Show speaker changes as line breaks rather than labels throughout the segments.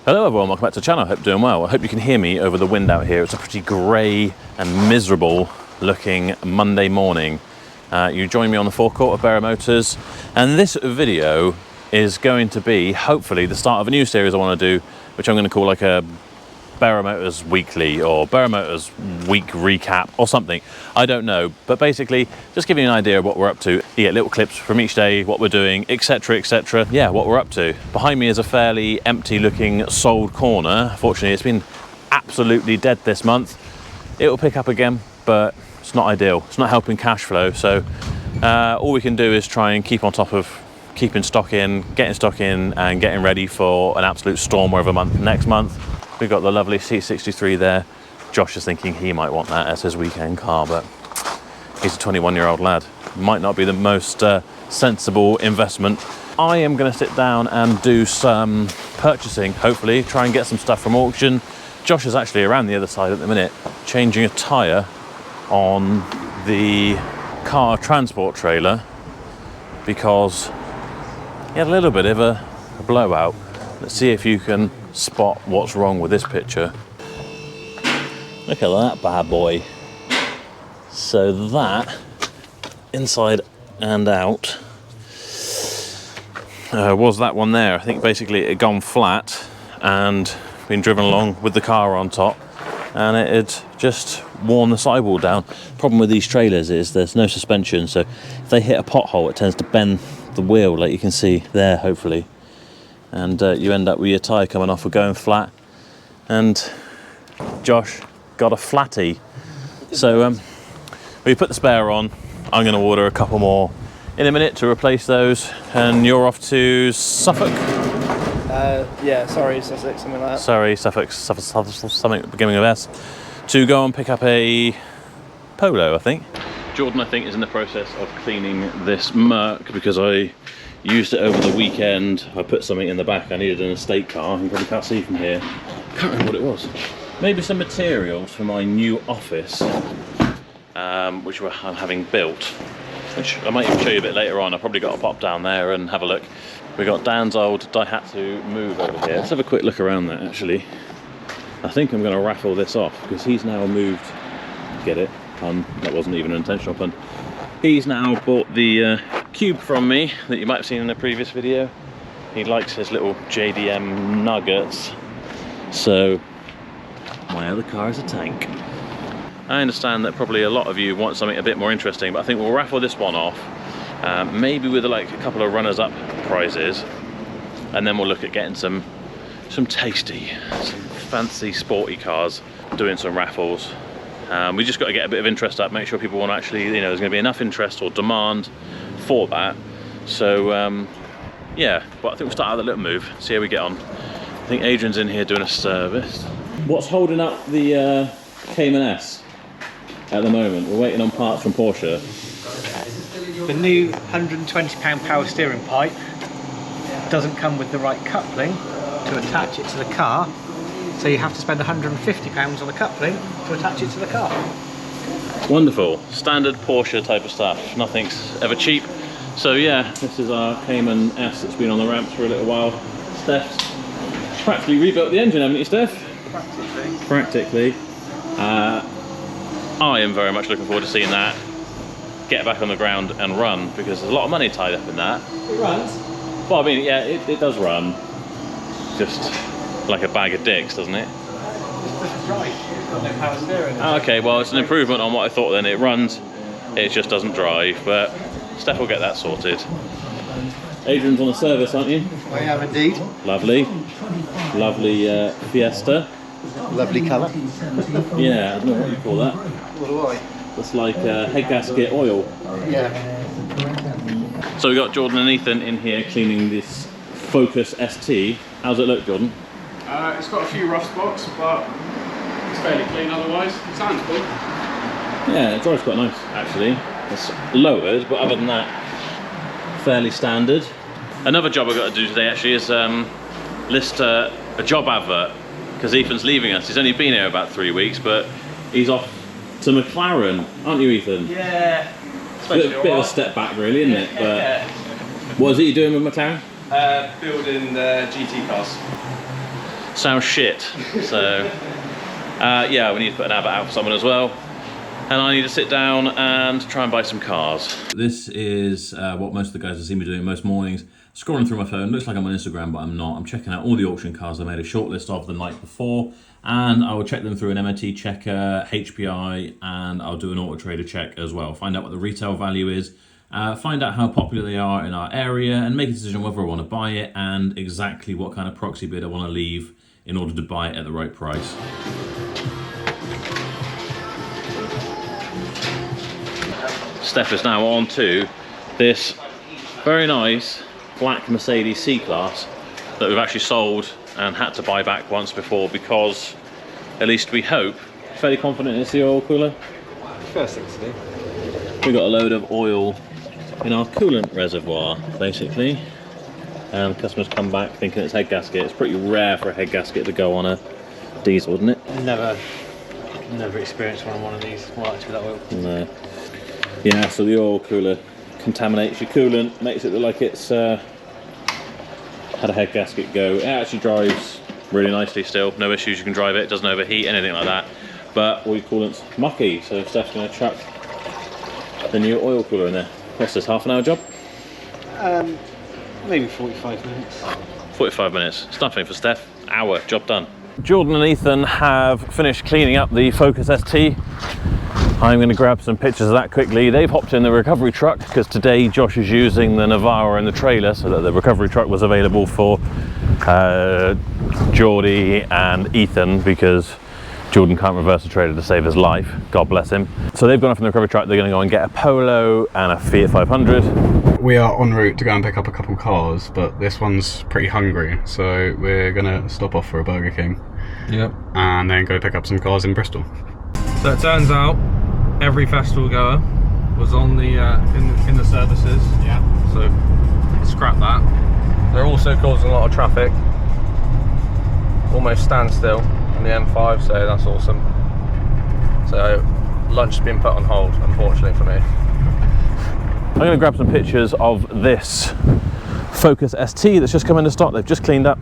Hello everyone, welcome back to the channel. I hope you're doing well. I hope you can hear me over the wind out here. It's a pretty grey and miserable looking Monday morning. You join me on the forecourt of Berrow Motors, and this video is going to be hopefully the start of a new series I want to do, which I'm going to call like a Berrow Motors Weekly or Berrow Motors Week Recap or something. I don't know, but basically just giving you an idea of what we're up to. You get little clips from each day, what we're doing, etc, etc. Yeah, what we're up to. Behind me is a fairly empty looking sold corner. Fortunately, it's been absolutely dead this month. It will pick up again, but it's not ideal. It's not helping cash flow. So all we can do is try and keep on top of keeping stock in, getting stock in, and getting ready for an absolute storm of a month next month. We've got the lovely C63 there. Josh is thinking he might want that as his weekend car, but he's a 21-year-old lad. Might not be the most sensible investment. I am going to sit down and do some purchasing, hopefully, try and get some stuff from auction. Josh is actually around the other side at the minute, changing a tyre on the car transport trailer because he had a little bit of a blowout. Let's see if you can spot what's wrong with this picture. Look at that bad boy. So that, inside and out, was that one there. I think basically it had gone flat and been driven along with the car on top, and it had just worn the sidewall down. Problem with these trailers is there's no suspension, so if they hit a pothole it tends to bend the wheel, like you can see there hopefully. And you end up with your tyre coming off or going flat. And Josh got a flatty. So we put the spare on. I'm going to order a couple more in a minute to replace those. And you're off to Suffolk?
Yeah, sorry, Sussex, something like that.
Sorry, Suffolk, something beginning of S. To go and pick up a Polo, I think. Jordan, I think, is in the process of cleaning this Merc because I used it over the weekend. I put something in the back. I needed an estate car. You probably can't see from here. Can't remember what it was. Maybe some materials for my new office, which I'm having built, which I might even show you a bit later on. I've probably got to pop down there and have a look. We've got Dan's old DAIHATSU move over here. Let's have a quick look around that actually. I think I'm going to raffle this off because he's now moved. Get it? Pun. That wasn't even an intentional pun. He's now bought the cube from me that you might have seen in a previous video. He likes his little JDM nuggets. So my other car is a tank. I understand that probably a lot of you want something a bit more interesting, but I think we'll raffle this one off. Maybe with like a couple of runners-up prizes, and then we'll look at getting some tasty, some fancy sporty cars, doing some raffles. We just got to get a bit of interest up, make sure people want to actually, you know, there's going to be enough interest or demand for that. So yeah, but I think we'll start out with a little move, see how we get on. I think Adrian's in here doing a service. What's holding up the Cayman S at the moment? We're waiting on parts from Porsche.
The new £120 power steering pipe doesn't come with the right coupling to attach it to the car, so you have to spend £150 on the coupling to attach it to the car.
Wonderful, standard Porsche type of stuff. Nothing's ever cheap. So yeah, this is our Cayman S that's been on the ramps for a little while. Steph's practically rebuilt the engine, haven't you, Steph? Practically. I am very much looking forward to seeing that get back on the ground and run, because there's a lot of money tied up in that.
It runs?
Well, I mean, yeah, it does run. Just like a bag of dicks, doesn't it?
It doesn't drive. It's got no power steering.
Oh, okay, well, it's an improvement on what I thought then. It runs, it just doesn't drive, but Steph will get that sorted. Adrian's on the service, aren't you?
I am indeed.
Lovely. Lovely Fiesta.
Lovely colour.
Yeah, I don't know what you call that.
What do I?
It's like head gasket oil.
Yeah.
So we got Jordan and Ethan in here cleaning this Focus ST. How's it look, Jordan?
It's got a few rough spots, but it's fairly clean otherwise. It sounds cool.
Yeah, it drives quite nice, actually. It's lowered, but other than that, fairly standard. Another job I've got to do today, actually, is list a job advert, because Ethan's leaving us. He's only been here about 3 weeks, but he's off to McLaren, aren't you, Ethan?
Yeah.
Bit of a step back, really, isn't it? But what is it you're doing with McLaren?
Building the GT cars.
sounds shit. So yeah, we need to put an advert out for someone as well. And I need to sit down and try and buy some cars. This is what most of the guys have seen me doing most mornings. Scrolling through my phone, looks like I'm on Instagram, but I'm not. I'm checking out all the auction cars I made a short list of the night before, and I will check them through an MOT checker, HPI, and I'll do an auto trader check as well. Find out what the retail value is, find out how popular they are in our area, and make a decision whether I want to buy it and exactly what kind of proxy bid I want to leave in order to buy it at the right price. Steph is now on to this very nice black Mercedes C-Class that we've actually sold and had to buy back once before because, at least we hope, fairly confident it's the oil cooler.
First thing to do.
We've got a load of oil in our coolant reservoir, basically, and the customer's come back thinking it's head gasket. It's pretty rare for a head gasket to go on a diesel, isn't it?
Never experienced one on one of these. Well, actually, that oil.
No. Yeah, so the oil cooler contaminates your coolant, makes it look like it's had a head gasket go. It actually drives really nicely still, no issues, you can drive it, it doesn't overheat, anything like that. But all your coolant's mucky, so Steph's going to chuck the new oil cooler in there. What's this, half an hour job?
Maybe 45 minutes.
45 minutes, it's nothing for Steph, hour, job done. Jordan and Ethan have finished cleaning up the Focus ST. I'm going to grab some pictures of that quickly. They've hopped in the recovery truck because today Josh is using the Navara and the trailer so that the recovery truck was available for Geordie and Ethan because Jordan can't reverse the trailer to save his life, God bless him. So they've gone off in the recovery truck, they're going to go and get a Polo and a Fiat 500.
We are en route to go and pick up a couple cars, but this one's pretty hungry, so we're going to stop off for a Burger King.
Yep.
And then go pick up some cars in Bristol.
So it turns out every festival goer was on the in the services.
Yeah.
So scrap that. They're also causing a lot of traffic. Almost standstill on the M5, so that's awesome. So lunch has been put on hold, unfortunately for me.
I'm going to grab some pictures of this Focus ST that's just come into stock. They've just cleaned up.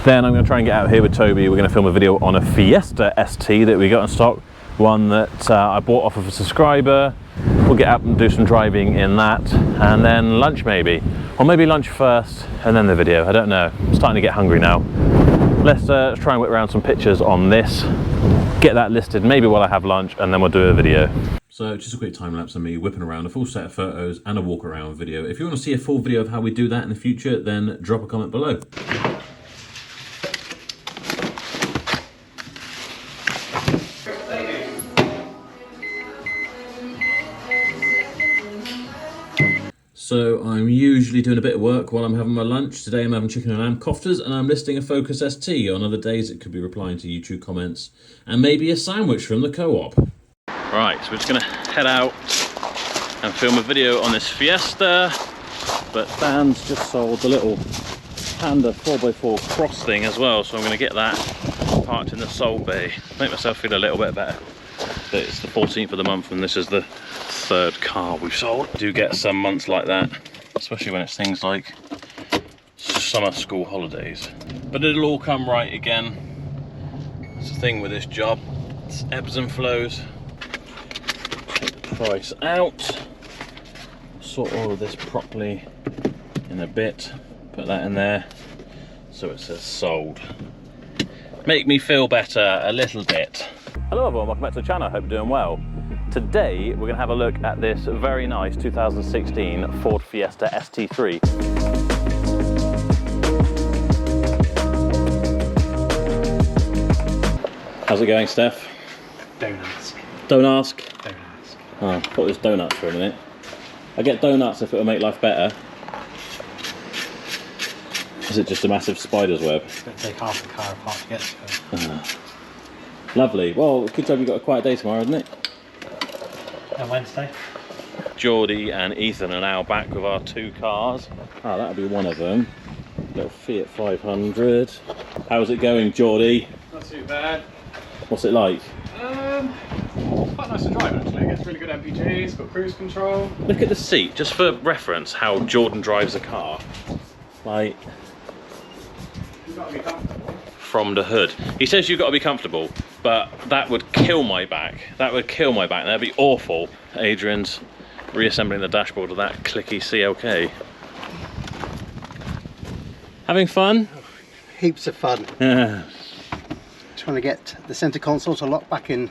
Then I'm going to try and get out here with Toby. We're going to film a video on a Fiesta ST that we got in stock. One that I bought off of a subscriber. We'll get out and do some driving in that, and then lunch maybe. Or maybe lunch first and then the video, I don't know. I'm starting to get hungry now. Let's try and whip around some pictures on this, get that listed maybe while I have lunch, and then we'll do a video. So just a quick time lapse of me whipping around a full set of photos and a walk around video. If you want to see a full video of how we do that in the future, then drop a comment below. So I'm usually doing a bit of work while I'm having my lunch. Today I'm having chicken and lamb koftas and I'm listing a Focus ST. On other days it could be replying to YouTube comments and maybe a sandwich from the co-op. Right, so we're just gonna head out and film a video on this Fiesta, but Dan's just sold the little Panda 4x4 cross thing as well, so I'm gonna get that parked in the sold bay. Make myself feel a little bit better. But it's the 14th of the month and this is the third car we've sold. I do get some months like that, especially when it's things like summer school holidays. But it'll all come right again. It's the thing with this job, it's ebbs and flows. Take the price out, sort all of this properly in a bit, put that in there so it says sold. Make me feel better a little bit. Hello everyone, welcome back to the channel, I hope you're doing well. Today we're going to have a look at this very nice 2016 Ford Fiesta ST3. How's it going, Steph?
Don't ask.
Don't ask?
Don't ask.
Oh, I thought it was donuts for a minute. I get donuts if it will make life better. Is it just a massive spider's web?
It's going to take half the car apart to get to it.
Lovely. Well, good job you've got a quiet day tomorrow, isn't it?
And Wednesday.
Geordie and Ethan are now back with our two cars. Oh, that'll be one of them. Little Fiat 500. How's it going, Geordie?
Not too bad.
What's it like?
Quite nice to drive actually. It gets really good MPG, it's got cruise control.
Look at the seat, just for reference, how Jordan drives a car. Like,
You've got to be comfortable.
from the hood. He says you've got to be comfortable, but that would kill my back. That would kill my back. That'd be awful. Adrian's reassembling the dashboard of that clicky CLK. Having fun?
Heaps of fun.
Yeah.
Trying to get the centre console to lock back in.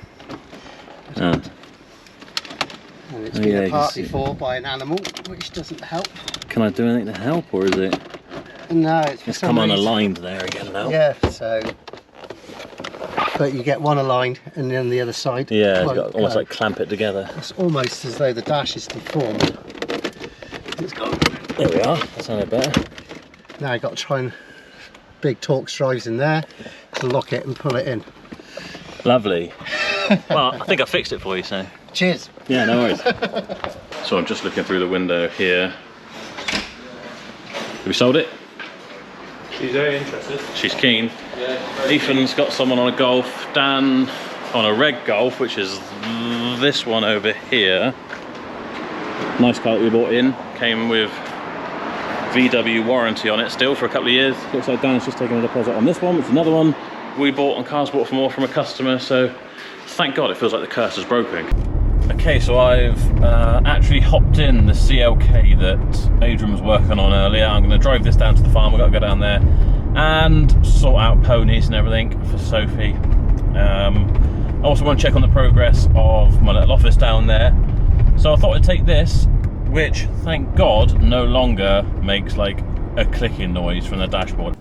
Oh.
And it's been apart before by an animal, which doesn't help.
Can I do anything to help, or is it?
No, it's for
It's
some
come
reason.
unaligned there again now.
Yeah, so. But you get one aligned and then the other side.
Yeah,
won't
you've got almost
go.
like clamp it together.
It's almost as though the dash is deformed. It's got.
There we are, that sounded better.
Now I've got to try and big Torx drives in there to lock it and pull it in.
Lovely. Well, I think I fixed it for you, so.
Cheers.
Yeah, no worries. So I'm just looking through the window here. Have you sold it?
She's very interested.
She's keen.
Yeah.
Ethan's got someone on a Golf. Dan on a Red Golf, which is this one over here. Nice car that we bought in. Came with VW warranty on it still for a couple of years. Looks like Dan's just taking a deposit on this one, which is another one we bought on Cars Bought For More from a customer, so thank God it feels like the curse is broken. Okay, so I've actually hopped in the CLK that Adrian was working on earlier. I'm going to drive this down to the farm. We've got to go down there and sort out ponies and everything for Sophie. I also want to check on the progress of my little office down there. So I thought I'd take this, which, thank God, no longer makes like a clicking noise from the dashboard.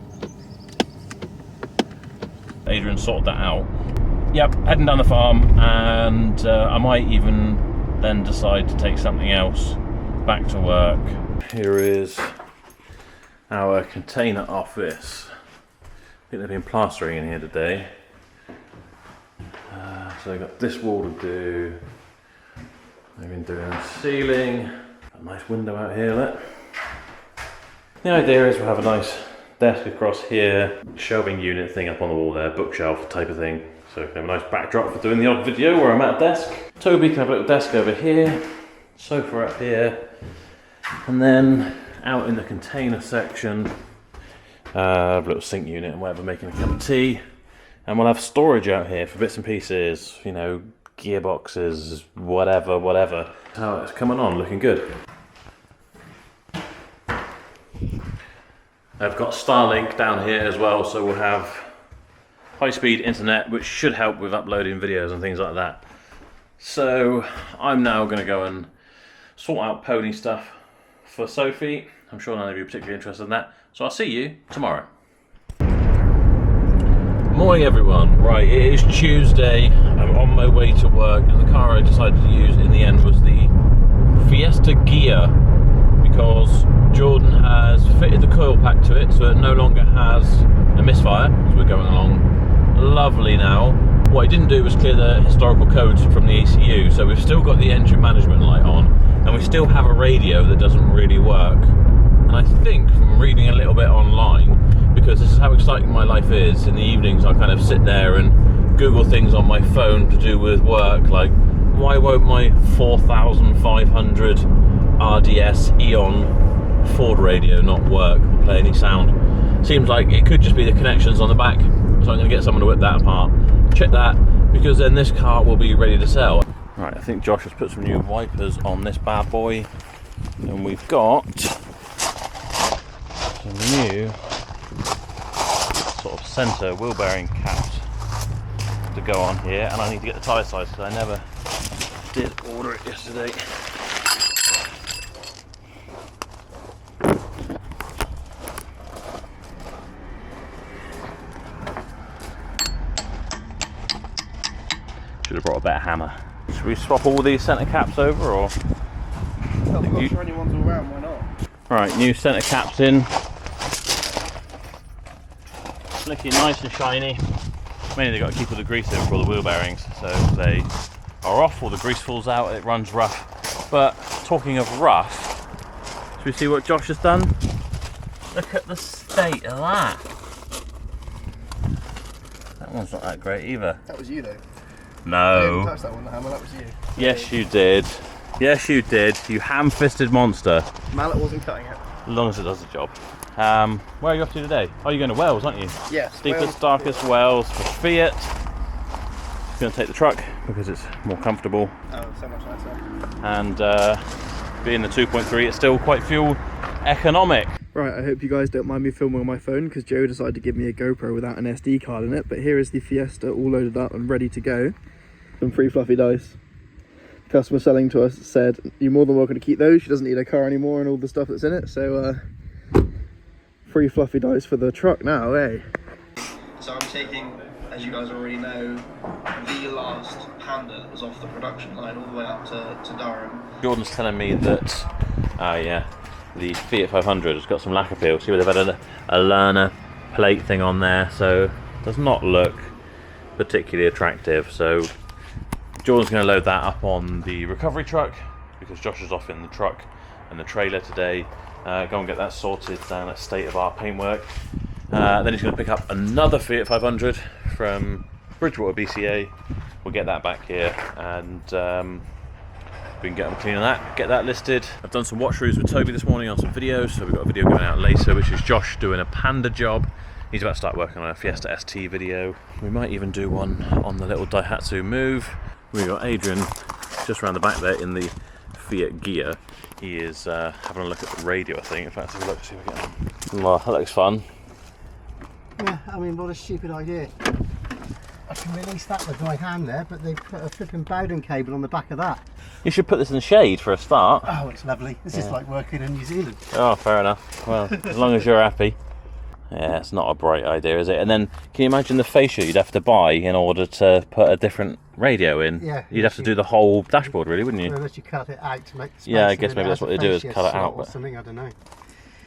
Adrian sorted that out. Yep, heading down the farm, and I might even then decide to take something else back to work. Here is our container office. I think they've been plastering in here today. So they've got this wall to do. They've been doing the ceiling. A nice window out here, look. The idea is we'll have a nice desk across here, shelving unit thing up on the wall there, bookshelf type of thing. So we can have a nice backdrop for doing the odd video where I'm at a desk. Toby can have a little desk over here, sofa up here, and then out in the container section, a little sink unit and whatever, making a cup of tea. And we'll have storage out here for bits and pieces, you know, gearboxes, whatever. How it's coming on, looking good. I've got Starlink down here as well, so we'll have high-speed internet, which should help with uploading videos and things like that. So I'm now going to go and sort out pony stuff for Sophie. I'm sure none of you are particularly interested in that. So I'll see you tomorrow. Morning everyone. Right, it is Tuesday. I'm on my way to work, and the car I decided to use in the end was the Fiesta Ghia, because Jordan has fitted the coil pack to it, so it no longer has a misfire as we're going along. Lovely now. What I didn't do was clear the historical codes from the ECU, so we've still got the engine management light on, and we still have a radio that doesn't really work. And I think from reading a little bit online, because this is how exciting my life is, in the evenings I kind of sit there and Google things on my phone to do with work, like why won't my 4500 RDS Eon Ford radio not work or play any sound? Seems like it could just be the connections on the back, so I'm going to get someone to whip that apart, check that, because then this car will be ready to sell. Right, I think Josh has put some new wipers on this bad boy, and we've got some new sort of centre wheel bearing caps to go on here, and I need to get the tyre size because I never did order it yesterday. Should have brought a better hammer. Should we swap all these centre caps over, or?
Well, I'm not sure anyone's around, why not?
Right, new centre caps in. Looking nice and shiny. Mainly they've got to keep all the grease in for all the wheel bearings, so if they are off or the grease falls out, it runs rough. But talking of rough, should we see what Josh has done? Look at the state of that. That one's not that great either.
That was you though.
No.
I didn't touch that one, the hammer, that was you.
Yes, you did. Yes, you did. You ham-fisted monster.
Mallet wasn't cutting it.
As long as it does the job. Where are you off to today? Oh, you're going to Wales, aren't you?
Yes.
Deepest, darkest Wales for Fiat. Just going to take the truck because it's more comfortable.
Oh, so much nicer.
And being the 2.3, it's still quite fuel economic.
Right, I hope you guys don't mind me filming on my phone because Joe decided to give me a GoPro without an SD card in it. But here is the Fiesta all loaded up and ready to go. Some free fluffy dice. The customer selling to us said, you're more than welcome to keep those. She doesn't need a car anymore and all the stuff that's in it. So free fluffy dice for the truck now, eh?
So I'm taking, as you guys already know, the last Panda that was off the production line all the way up to Durham.
Jordan's telling me that, the Fiat 500 has got some lack appeal. See where they've had a learner plate thing on there, so it does not look particularly attractive. So Jordan's going to load that up on the recovery truck because Josh is off in the truck and the trailer today. Go and get that sorted down at State of Art Paintwork. Then he's going to pick up another Fiat 500 from Bridgewater BCA. We'll get that back here and we can get them cleaning that, get that listed. I've done some watch throughs with Toby this morning on some videos, so we've got a video going out later, which is Josh doing a Panda job. He's about to start working on a Fiesta ST video. We might even do one on the little Daihatsu Move. We've got Adrian just around the back there in the Fiat Gia. He is having a look at the radio, I think. In fact, let's have a look, see what we get on. Well, that looks fun.
Yeah, I mean, what a stupid idea. I can release that with my hand there, but they put a flipping Bowden cable on the back of that.
You should put this in the shade for a start.
Oh, it's lovely. This is like working in New Zealand.
Oh, fair enough. Well, as long as you're happy. Yeah, it's not a bright idea, is it? And then, can you imagine the fascia you'd have to buy in order to put a different radio in?
Yeah.
You'd have to do the whole dashboard, really, wouldn't you?
Unless you cut it out to make the space.
Yeah, I guess maybe that's what they do, is cut it out.
Or something, I don't know.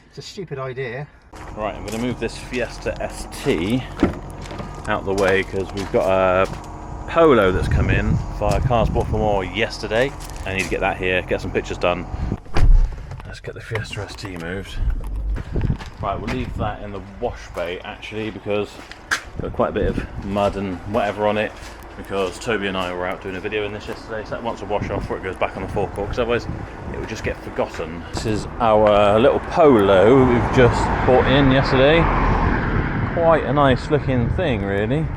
It's a stupid idea.
Right, I'm going to move this Fiesta ST out the way because we've got a Polo that's come in via Cars Bought for More yesterday. I need to get that here, get some pictures done. Let's get the Fiesta ST moved. Right, we'll leave that in the wash bay actually because got quite a bit of mud and whatever on it because Toby and I were out doing a video in this yesterday, so that wants a wash off before it goes back on the forecourt because otherwise it would just get forgotten. This is our little Polo we've just bought in yesterday. Quite a nice looking thing, really. We'll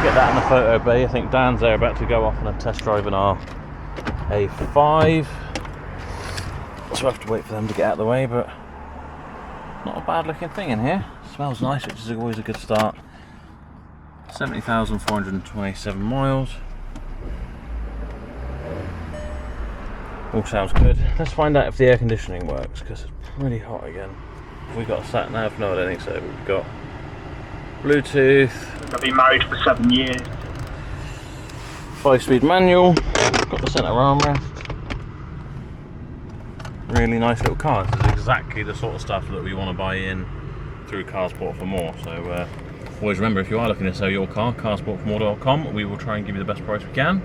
get that in the photo bay. I think Dan's there about to go off on a test drive in our A5. So I have to wait for them to get out of the way, but not a bad looking thing in here. Smells nice, which is always a good start. 70,427 miles. All sounds good. Let's find out if the air conditioning works, because it's pretty hot again. Have we got a sat nav? No, I don't think so. We've got Bluetooth.
I've been married for 7 years.
5-speed manual. Got the centre armrest. Really nice little car. This is exactly the sort of stuff that we want to buy in through Cars Bought for More. So always remember, if you are looking to sell your car, carsboughtformore.com, we will try and give you the best price we can.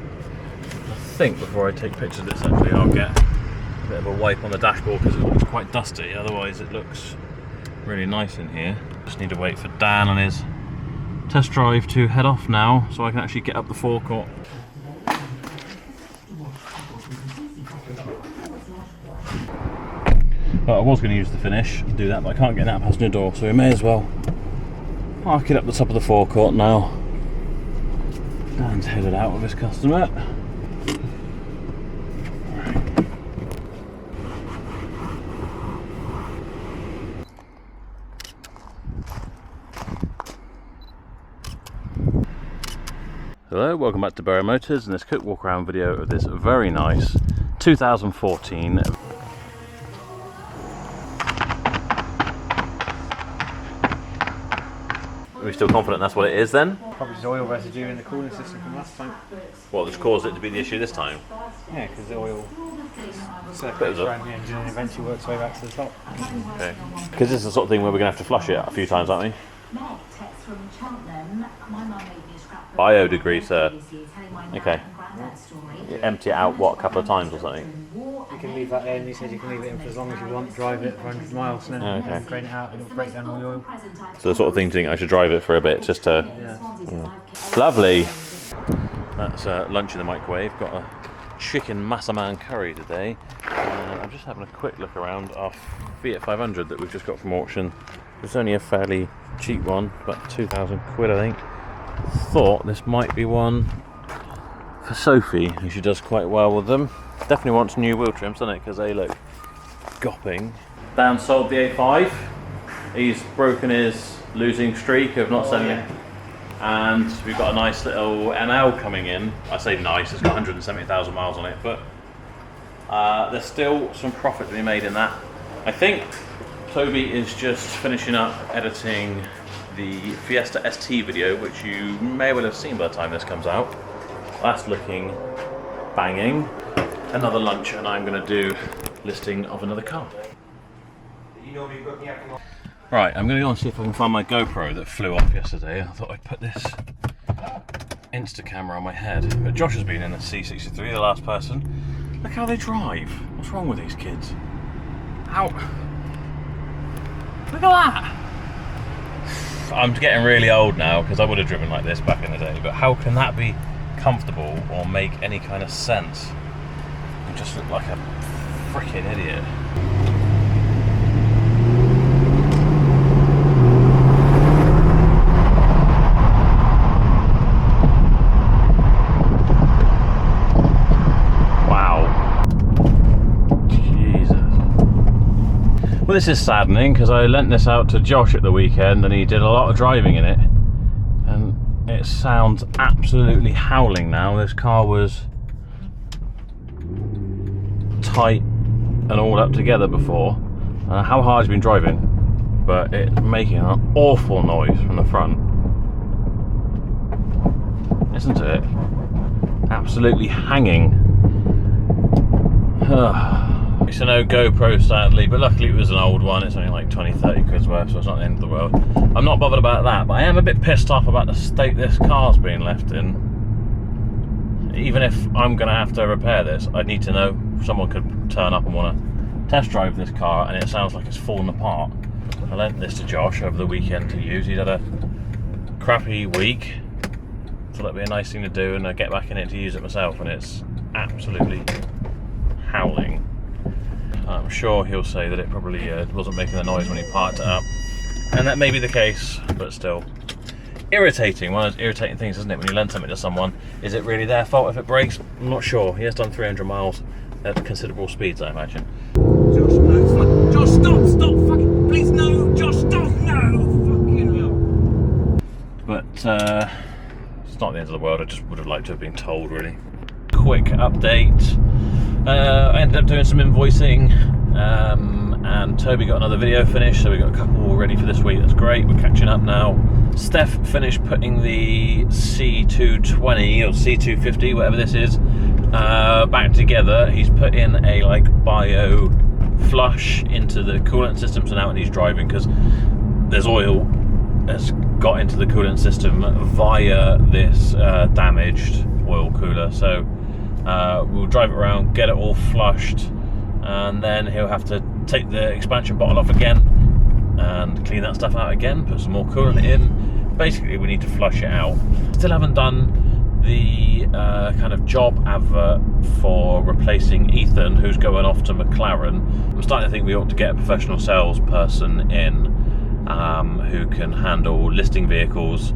I think before I take pictures of this, actually, I'll get a bit of a wipe on the dashboard because it looks quite dusty. Otherwise, it looks really nice in here. Just need to wait for Dan and his test drive to head off now, so I can actually get up the forecourt. Well, I was going to use the finish and do that, but I can't get that past the door, so we may as well park it up the top of the forecourt now. Dan's headed out with his customer. Hello, welcome back to Berrow Motors and this quick walk around video of this very nice 2014 Are we still confident that's what it is then?
Probably just oil residue in the cooling system from last time.
What, that's caused it to be the issue this time?
Yeah, because the oil circulates around the engine and eventually works way back to the top.
Okay. Because this is the sort of thing where we're going to have to flush it a few times, aren't we? Biodegreaser. Okay. You empty it out, what, a couple of times or something?
You can leave that in, he said you can leave it in for as long as you want, drive it for 100 miles and then drain it out and it'll break down all the oil.
So the sort of thing to think I should drive it for a bit just to... Yeah. Lovely! That's lunch in the microwave. Got a chicken massaman curry today. I'm just having a quick look around our Fiat 500 that we've just got from auction. It's only a fairly cheap one, about 2,000 quid I think. Thought this might be one for Sophie, who she does quite well with them. Definitely wants new wheel trims, doesn't it? Because they look gopping. Dan sold the A5. He's broken his losing streak of not selling it. And we've got a nice little NL coming in. I say nice, it's got 170,000 miles on it, but there's still some profit to be made in that. I think Toby is just finishing up editing the Fiesta ST video, which you may well have seen by the time this comes out. That's looking banging. Another lunch, and I'm going to do listing of another car. Right, I'm going to go and see if I can find my GoPro that flew off yesterday. I thought I'd put this Insta camera on my head. But Josh has been in a C63, the last person. Look how they drive. What's wrong with these kids? How? Look at that! I'm getting really old now because I would have driven like this back in the day, but how can that be comfortable or make any kind of sense? You just look like a freaking idiot. Well, this is saddening because I lent this out to Josh at the weekend and he did a lot of driving in it, and it sounds absolutely howling now. This car was tight and all up together before. How hard he's been driving, but it's making an awful noise from the front. Listen to it. Absolutely hanging. It's a no GoPro sadly, but luckily it was an old one. It's only like 20-30 quid's worth, so it's not the end of the world. I'm not bothered about that, but I am a bit pissed off about the state this car's being left in. Even if I'm going to have to repair this, I need to know. Someone could turn up and want to test drive this car and it sounds like it's fallen apart. I lent this to Josh over the weekend to use. He's had a crappy week, so that'd be a nice thing to do, and I get back in it to use it myself, and it's absolutely howling. I'm sure he'll say that it probably wasn't making the noise when he parked it up, and that may be the case, but still irritating. One of those irritating things, isn't it, when you lend something to someone? Is it really their fault if it breaks? I'm not sure. He has done 300 miles at considerable speeds, I imagine.
Josh, no, it's fine. Josh, stop, fucking, please, no, Josh, stop, no, fucking hell.
But it's not the end of the world. I just would have liked to have been told, really. Quick update. I ended up doing some invoicing, and Toby got another video finished, so we got a couple ready for this week. That's great. We're catching up now. Steph finished putting the C220 or C250, whatever this is, back together. He's put in a bio flush into the coolant system, so now when he's driving, because there's oil has got into the coolant system via this damaged oil cooler. So we'll drive it around, get it all flushed, and then he'll have to take the expansion bottle off again and clean that stuff out again, put some more coolant in. Basically, we need to flush it out. Still haven't done the kind of job advert for replacing Ethan, who's going off to McLaren. I'm starting to think we ought to get a professional salesperson in who can handle listing vehicles,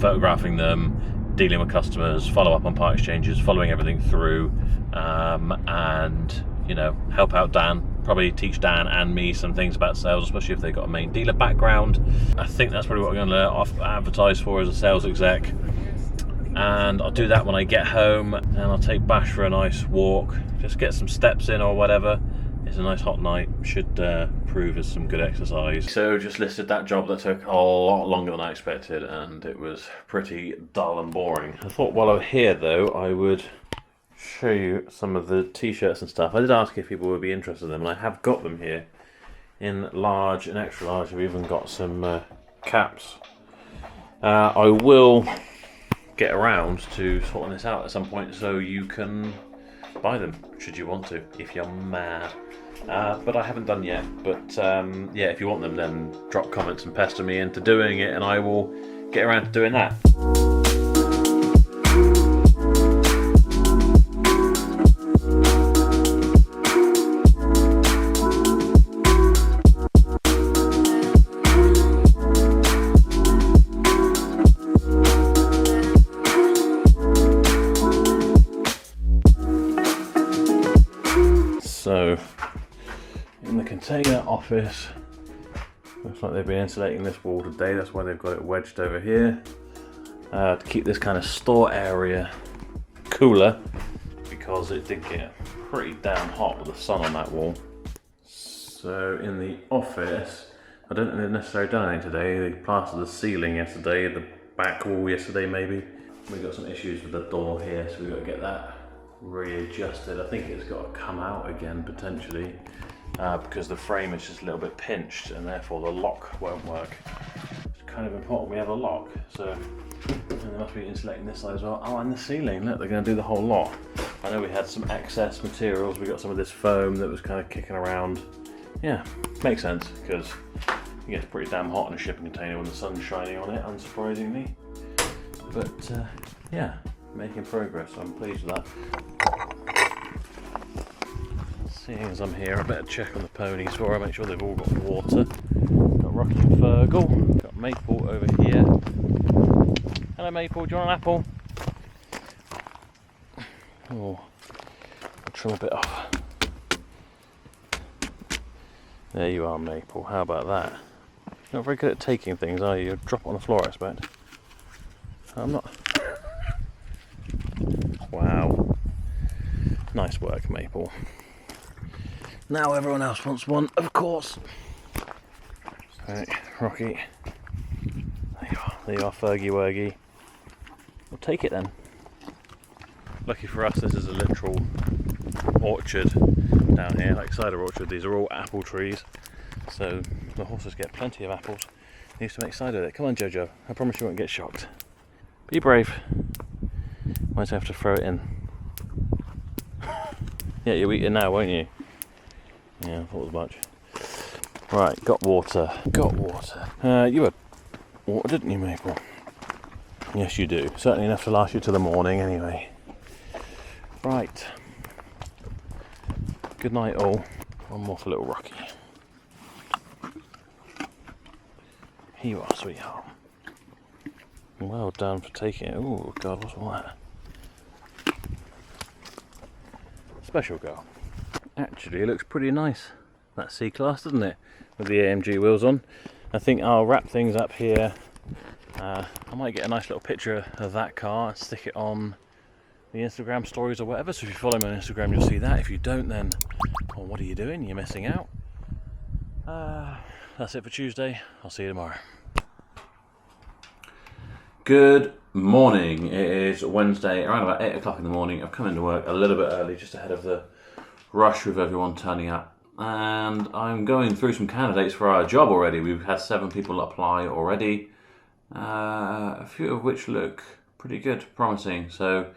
photographing them, dealing with customers, follow up on part exchanges, following everything through, and help out Dan. Probably teach Dan and me some things about sales, especially if they've got a main dealer background. I think that's probably what we're going to advertise for as a sales exec, and I'll do that when I get home, and I'll take Bash for a nice walk, just get some steps in or whatever. It's a nice hot night, should prove as some good exercise. So just listed that job that took a lot longer than I expected, and it was pretty dull and boring. I thought while I'm here though, I would show you some of the t-shirts and stuff. I did ask if people would be interested in them, and I have got them here in large and extra large. We've even got some caps. I will get around to sorting this out at some point so you can buy them should you want to, if you're mad. But I haven't done yet. But yeah, if you want them, then drop comments and pester me into doing it, and I will get around to doing that. container office. Looks like they've been insulating this wall today, that's why they've got it wedged over here. To keep this kind of store area cooler, because it did get pretty damn hot with the sun on that wall. So in the office, I don't think they've necessarily done anything today. They plastered the ceiling yesterday, the back wall yesterday maybe. We've got some issues with the door here, so we've got to get that readjusted. I think it's got to come out again potentially, because the frame is just a little bit pinched and therefore the lock won't work. It's kind of important we have a lock, so they must be insulating this side as well. Oh, and the ceiling, look, they're going to do the whole lot. I know we had some excess materials, we got some of this foam that was kind of kicking around. Yeah, makes sense, because it gets pretty damn hot in a shipping container when the sun's shining on it, unsurprisingly. But yeah, making progress, I'm pleased with that. Seeing as I'm here, I better check on the ponies for her, make sure they've all got water. Got Rocky and Fergal, got Maple over here. Hello Maple, do you want an apple? Oh, I'll trim a bit off. There you are, Maple, how about that? You're not very good at taking things, are you? You'll drop it on the floor, I expect. I'm not. Wow. Nice work, Maple. Now everyone else wants one, of course. Right, Rocky. There you are, Fergie Wurgie. We'll take it then. Lucky for us, this is a literal orchard down here, like cider orchard. These are all apple trees, so the horses get plenty of apples. They used to make cider with it. Come on, Jojo. I promise you won't get shocked. Be brave. Might have to throw it in. Yeah, you'll eat it now, won't you? Yeah, I thought as much. Right, got water. Got water. You had water, didn't you, Maple? Yes, you do. Certainly enough to last you till the morning, anyway. Right. Good night, all. One more for little Rocky. Here you are, sweetheart. Well done for taking it. Oh God, what's all that? Special girl. Actually, it looks pretty nice. That C-Class, doesn't it? With the AMG wheels on. I think I'll wrap things up here. I might get a nice little picture of that car and stick it on the Instagram stories or whatever. So if you follow me on Instagram, you'll see that. If you don't, then, well, what are you doing? You're missing out. That's it for Tuesday. I'll see you tomorrow. Good morning. It is Wednesday, around about 8 o'clock in the morning. I've come into work a little bit early, just ahead of the rush with everyone turning up. And I'm going through some candidates for our job already. We've had 7 people apply already. A few of which look pretty good, promising. So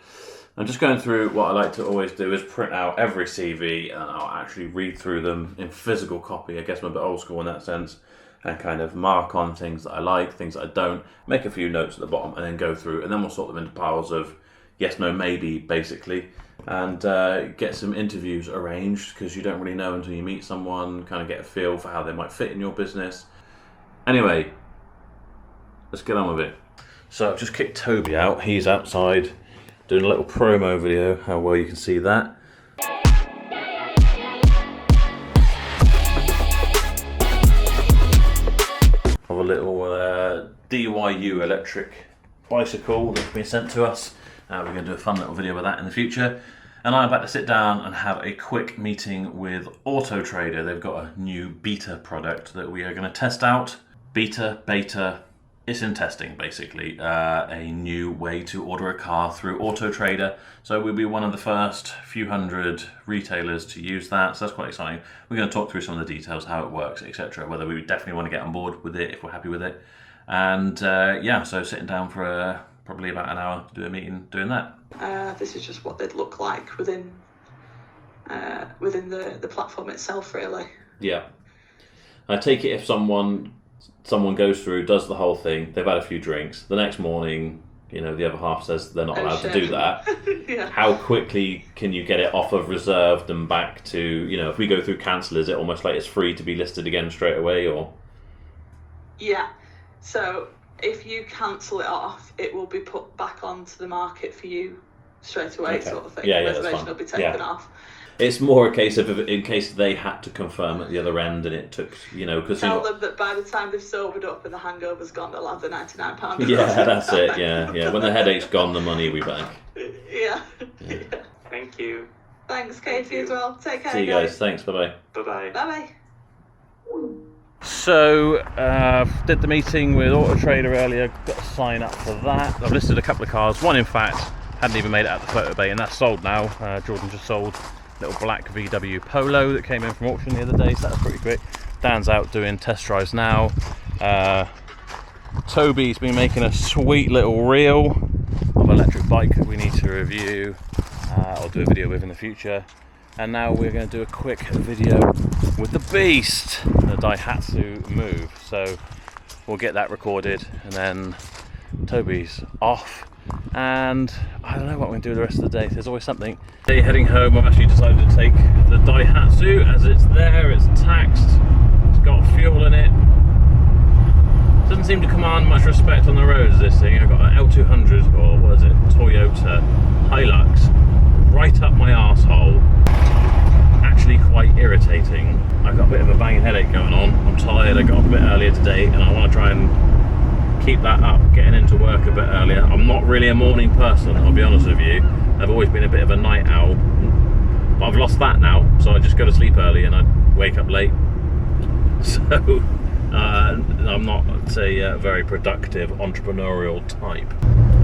I'm just going through what I like to always do is print out every CV and I'll actually read through them in physical copy. I guess I'm a bit old school in that sense. And kind of mark on things that I like, things that I don't, make a few notes at the bottom and then go through, and then we'll sort them into piles of yes, no, maybe, basically, and get some interviews arranged, because you don't really know until you meet someone, kind of get a feel for how they might fit in your business. Anyway, let's get on with it. So I've just kicked Toby out, he's outside doing a little promo video, how well you can see that. Of a little DAIHATSU electric bicycle that's been sent to us. We're going to do a fun little video with that in the future. And I'm about to sit down and have a quick meeting with Auto Trader. They've got a new beta product that we are going to test out. Beta, it's in testing basically. A new way to order a car through Auto Trader. So we'll be one of the first few hundred retailers to use that. So that's quite exciting. We're going to talk through some of the details, how it works, etc. Whether we definitely want to get on board with it, if we're happy with it. And yeah, so sitting down for probably about an hour to do a meeting doing that.
This is just what they'd look like within the platform itself, really. Yeah.
I take it if someone goes through, does the whole thing, they've had a few drinks, the next morning, you know, the other half says they're not allowed to do that. Yeah. How quickly can you get it off of reserved and back to, you know, if we go through cancel, is it almost like it's free to be listed again straight away, or?
Yeah. So if you cancel it off, it will be put back onto the market for you straight away, okay. Sort of thing. Yeah, reservation will be taken off.
It's more a case of in case they had to confirm at the other end, and it took, you know, because
Tell them that by the time they've sobered up and the hangover's gone, they'll have the £99.
Yeah, that's it. Yeah. When the headache's gone, the money will be back.
Yeah.
Thank you.
Thanks, Katie, as well. Take care.
See you guys. Thanks. Bye bye.
Bye-bye.
Bye-bye.
So, did the meeting with Auto Trader earlier, got to sign up for that. I've listed a couple of cars. One, in fact, hadn't even made it out the photo bay, and that's sold now. Jordan just sold a little black VW Polo that came in from auction the other day, so that was pretty quick. Dan's out doing test drives now. Toby's been making a sweet little reel of electric bike that we need to review. I'll do a video with in the future. And now we're going to do a quick video with the beast, the DAIHATSU Move. So we'll get that recorded, and then Toby's off. And I don't know what we're going to do the rest of the day. There's always something. Today, heading home, I've actually decided to take the DAIHATSU as it's there, it's taxed, it's got fuel in it. Doesn't seem to command much respect on the roads, this thing. I've got an L200, or what is it, Toyota Hilux, right up my arsehole. Actually quite irritating. I've got a bit of a banging headache going on. I'm tired, I got up a bit earlier today, and I want to try and keep that up, getting into work a bit earlier. I'm not really a morning person, I'll be honest with you. I've always been a bit of a night owl, but I've lost that now, so I just go to sleep early and I wake up late. So I'm not a very productive entrepreneurial type.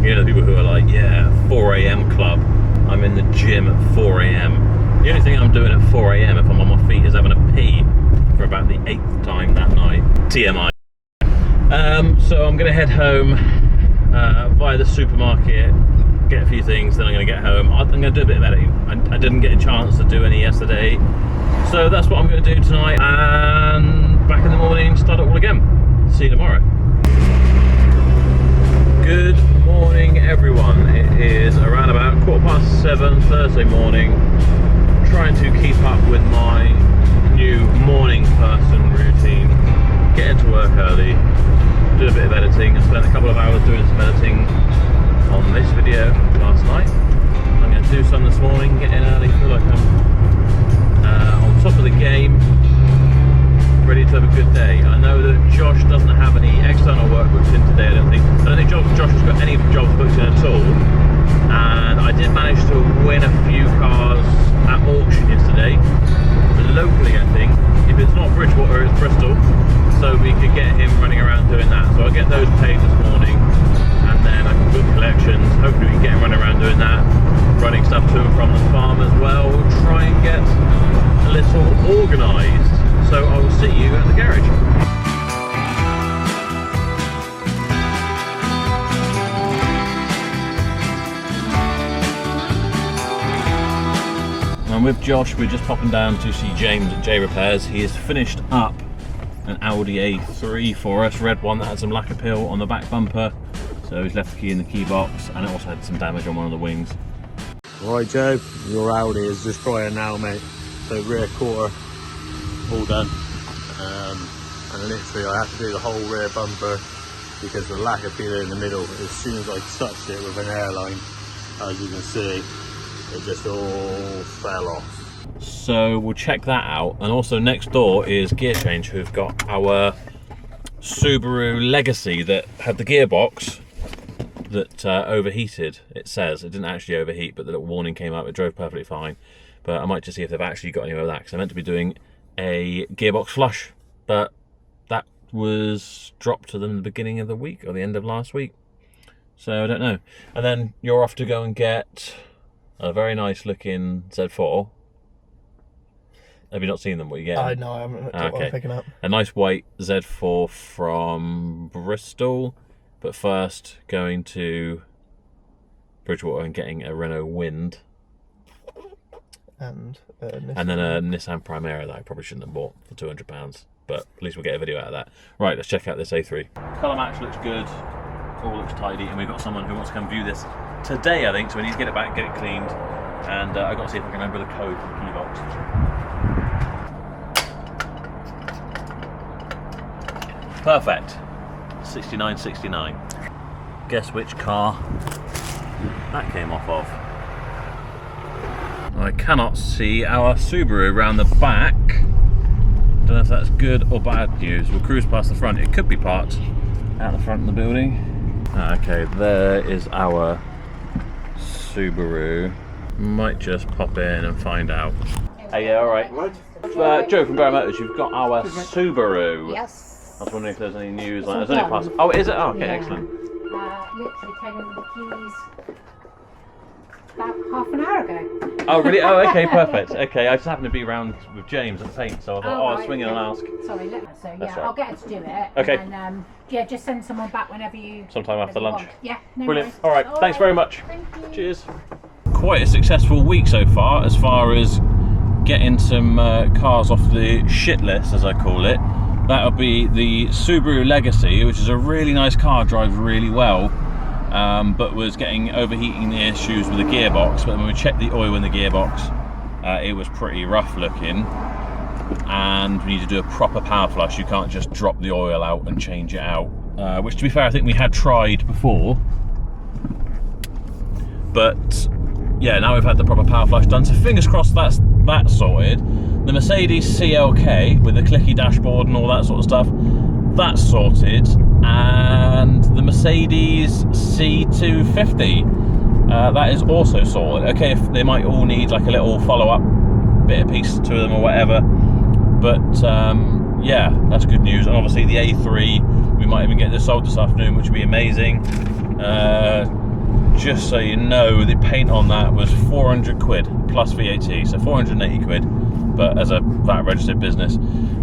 You know, the people who are like, yeah, 4 a.m. club. I'm in the gym at 4 a.m. The only thing I'm doing at 4 a.m. if I'm on my feet is having a pee for about the 8th time that night. TMI. So I'm going to head home via the supermarket, get a few things, then I'm going to get home. I'm going to do a bit of editing. I didn't get a chance to do any yesterday, so that's what I'm going to do tonight, and back in the morning, start it all again. See you tomorrow. Good morning, everyone. It is around about 7:15 Thursday morning. Trying to keep up with my new morning person routine. Get into work early, do a bit of editing. I spent a couple of hours doing some editing on this video last night. I'm going to do some this morning, get in early, feel like I'm on top of the game, ready to have a good day. I know that Josh doesn't have any external work booked in today, I don't think Josh has got any jobs booked in at all. And I did manage to win a few cars at auction yesterday, locally I think. If it's not Bridgewater, it's Bristol, so we could get him running around doing that. So I'll get those paid this morning, and then I can book collections. Hopefully we can get him running around doing that, running stuff to and from the farm as well. We'll try and get a little organised. So I will see you at the garage. And with Josh, we're just popping down to see James at J Repairs. He has finished up an Audi A3 for us, red one that had some lacquer peel on the back bumper. So he's left the key in the key box, and it also had some damage on one of the wings.
Right, Joe, your Audi is destroying now, mate. So rear quarter all done, and literally I had to do the whole rear bumper because the lacquer peel in the middle, as soon as I touched it with an airline, as you can see, it just all fell off.
So we'll check that out. And also next door is Gear Change, who've got our Subaru Legacy that had the gearbox that overheated. It says it didn't actually overheat, but the little warning came up. It drove perfectly fine. But I might just see if they've actually got anywhere with that, because I meant to be doing a gearbox flush, but that was dropped to them at the beginning of the week or the end of last week. So I don't know. And then you're off to go and get a very nice looking Z4. Have you not seen them? What you get?
No, I haven't looked at what I'm picking up.
A nice white Z4 from Bristol, but first going to Bridgewater and getting a Renault Wind.
And
then a Nissan Primera that I probably shouldn't have bought for £200, but at least we'll get a video out of that. Right, let's check out this A3. Colour match looks good, all looks tidy, and we've got someone who wants to come view this today, I think, so we need to get it back, get it cleaned, and I've got to see if I can remember the code for the key box. Perfect. 6969. Guess which car that came off of. I cannot see our Subaru around the back. Don't know if that's good or bad news. We'll cruise past the front. It could be parked at the front of the building. Okay, there is our Subaru. Might just pop in and find out. Hey, yeah, alright. Joe from Berrow Motors, you've got our Subaru.
Yes.
I was wondering if there's any news on it. There's only past. Oh, is it? Oh, okay,
Yeah.
excellent.
Literally came in with the keys about half an hour ago.
Oh, really? Oh, okay, perfect. Okay, I just happened to be around with James at Paint, so I thought, I'll
right,
swing in and ask.
Sorry, so yeah,
That's right.
I'll get her to do it.
Okay.
And then, yeah, just send someone back whenever you.
Sometime after lunch.
Want. Yeah, no
Brilliant.
worries.
All right, thanks very much.
Thank you.
Cheers. Quite a successful week so far as getting some cars off the shit list, as I call it. That'll be the Subaru Legacy, which is a really nice car, drives really well, but was getting overheating issues with the gearbox. But when we checked the oil in the gearbox, it was pretty rough looking, and we need to do a proper power flush. You can't just drop the oil out and change it out, which, to be fair, I think we had tried before, but yeah, now we've had the proper power flush done, so fingers crossed that's sorted. The Mercedes CLK with the clicky dashboard and all that sort of stuff, that's sorted. And the Mercedes C250, that is also sorted. Okay, if they might all need like a little follow-up bit of piece to them or whatever, but yeah, that's good news. And obviously the A3, we might even get this sold this afternoon, which would be amazing. Just so you know, the paint on that was 400 quid plus VAT, so 480 quid, but as a VAT registered business,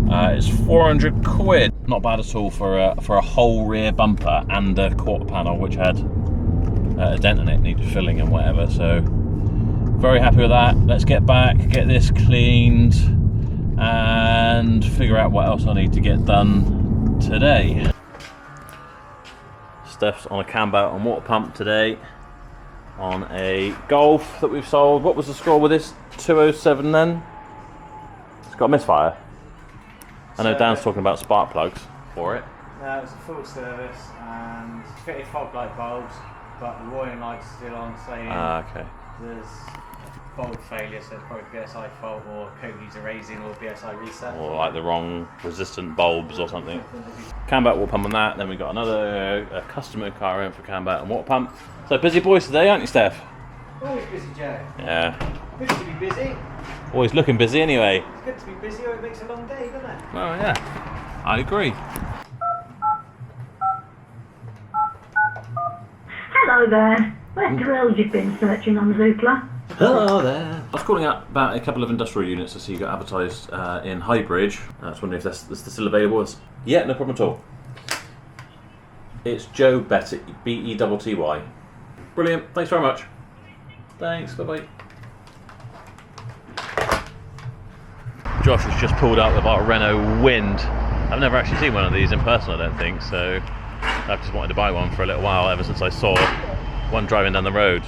it's 400 quid. Not bad at all for a whole rear bumper and a quarter panel, which had a dent in it, needed filling and whatever, so very happy with that. Let's get back, get this cleaned, and figure out what else I need to get done today. Steph's on a cam belt and water pump today on a Golf that we've sold. What was the score with this? 207 then? It's got a misfire. I know Dan's talking about spark plugs for it.
No, it was a full service and fitted fog light bulbs, but the warning light's still on, saying
okay.
there's bulb failure, so it's probably BSI fault or code user raising or BSI reset.
Or like the wrong resistant bulbs or something. Cam belt, water pump on that. Then we got another customer car in for cam belt and water pump. So busy boys today, aren't you, Steph?
Always busy, Joe.
Yeah.
Good to be busy.
Always looking busy anyway.
It's good to be busy or it makes a long day, doesn't it?
Oh yeah, I agree.
Hello there. Where's drills you've been searching on Zoopla?
Hello there. I was calling up about a couple of industrial units to see you got advertised in Highbridge. I was wondering if that's still available. Yeah, no problem at all. It's Joe Betty, B-E-T-T-Y. Brilliant, thanks very much. Thanks, bye-bye. Josh has just pulled up with our Renault Wind. I've never actually seen one of these in person, I don't think, so I've just wanted to buy one for a little while ever since I saw one driving down the road.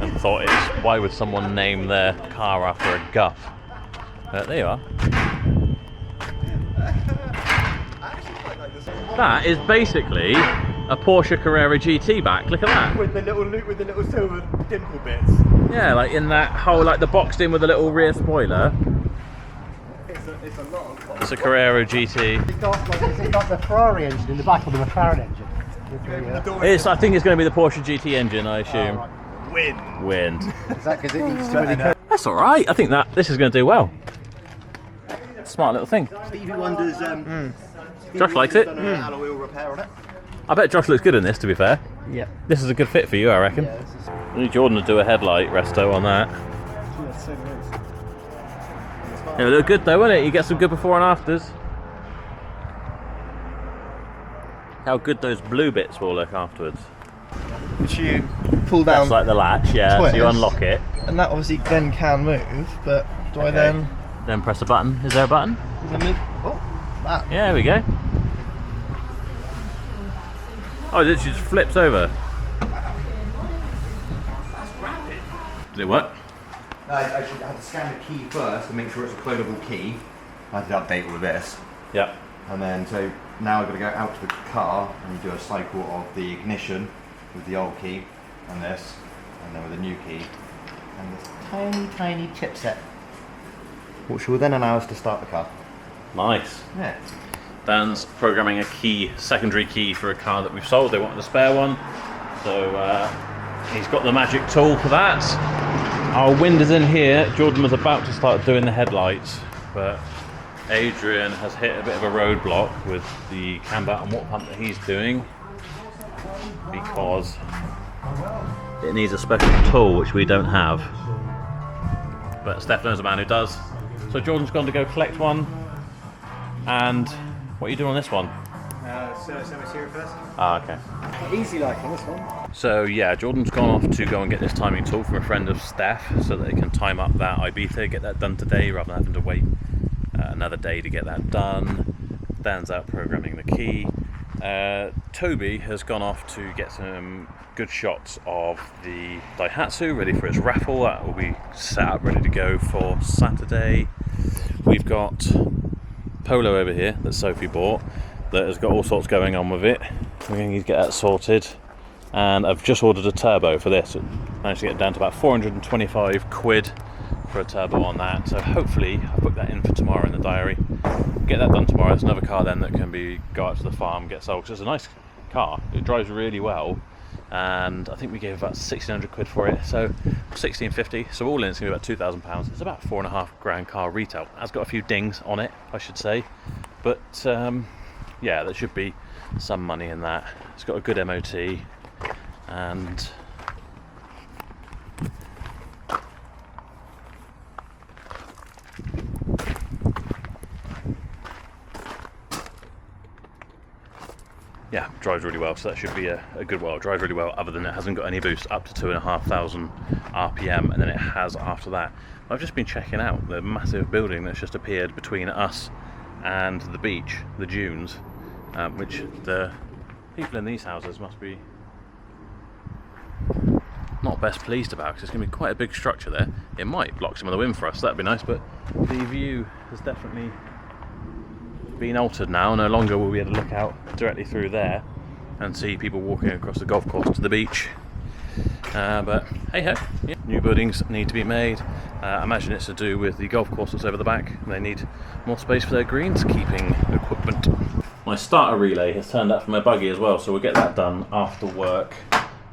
And thought, it's why would someone name their car after a guff? There you are. That is basically a Porsche Carrera GT back. Look at that.
With the little silver dimple bits.
Yeah, like in that whole, like the boxed in with a little rear spoiler.
It's a lot.
It's a Carrera GT.
It's got the Ferrari engine in the back or the McLaren engine.
I think it's going to be the Porsche GT engine, I assume. Wind.
Is that because it needs to really coat?
That's all right. I think this is going to do well. Smart little thing.
Stevie Wonder's
Josh likes it.
alloy wheel repair on it.
I bet Josh looks good in this, to be fair.
Yeah.
This is a good fit for you, I reckon.
Yeah,
We need Jordan to do a headlight resto on that. It will look good though, won't it? You get some good before and afters. How good those blue bits will look afterwards.
Which you pull down.
That's like the latch, yeah.
twist,
So you unlock it.
And that obviously then can move, but do I then...
Then press a button. Is there a button?
Oh, that.
Yeah, there we go. Oh, it literally just flips over. Did it work?
I had to scan the key first to make sure it's a clonable key. I had to update all of this.
Yeah.
And then, so now I've got to go out to the car and do a cycle of the ignition with the old key and this, and then with the new key, and this tiny chipset, which will then allow us to start the car.
Nice.
Yeah.
Dan's programming a key, secondary key for a car that we've sold. They wanted a spare one, so he's got the magic tool for that. Our wind is in here. Jordan was about to start doing the headlights, but Adrian has hit a bit of a roadblock with the camber and water pump that he's doing because it needs a special tool which we don't have. But Stefano's a man who does. So Jordan's gone to go collect one. And what are you doing on this one?
Service MOT first.
Ah, okay.
Easy like on this one.
So yeah, Jordan's gone off to go and get this timing tool from a friend of Steph so that they can time up that Ibiza, get that done today rather than having to wait another day to get that done. Dan's out programming the key. Toby has gone off to get some good shots of the DAIHATSU ready for its raffle. That will be set up ready to go for Saturday. We've got Polo over here that Sophie bought that has got all sorts going on with it. We're going to get that sorted, and I've just ordered a turbo for this. Managed to get it down to about 425 quid for a turbo on that, so hopefully I'll put that in for tomorrow in the diary. Get that done tomorrow. It's another car then that can go out to the farm, get sold, because it's a nice car. It drives really well, and I think we gave about 1,600 quid for it, so 1,650, so all in it's going to be about £2,000. It's about £4.5 grand car retail. It has got a few dings on it, I should say, but yeah, there should be some money in that. It's got a good MOT, and yeah, drives really well, so that should be a good well. Drives really well, other than it hasn't got any boost up to 2,500 RPM, and then it has after that. I've just been checking out the massive building that's just appeared between us and the beach, the dunes, which the people in these houses must be not best pleased about, because it's going to be quite a big structure there. It might block some of the wind for us, that'd be nice, but the view has definitely been altered now. No longer will we be able to look out directly through there and see people walking across the golf course to the beach. But hey ho, yeah. New buildings need to be made. I imagine it's to do with the golf course that's over the back, and they need more space for their greenskeeping equipment. My starter relay has turned up for my buggy as well, so we'll get that done after work,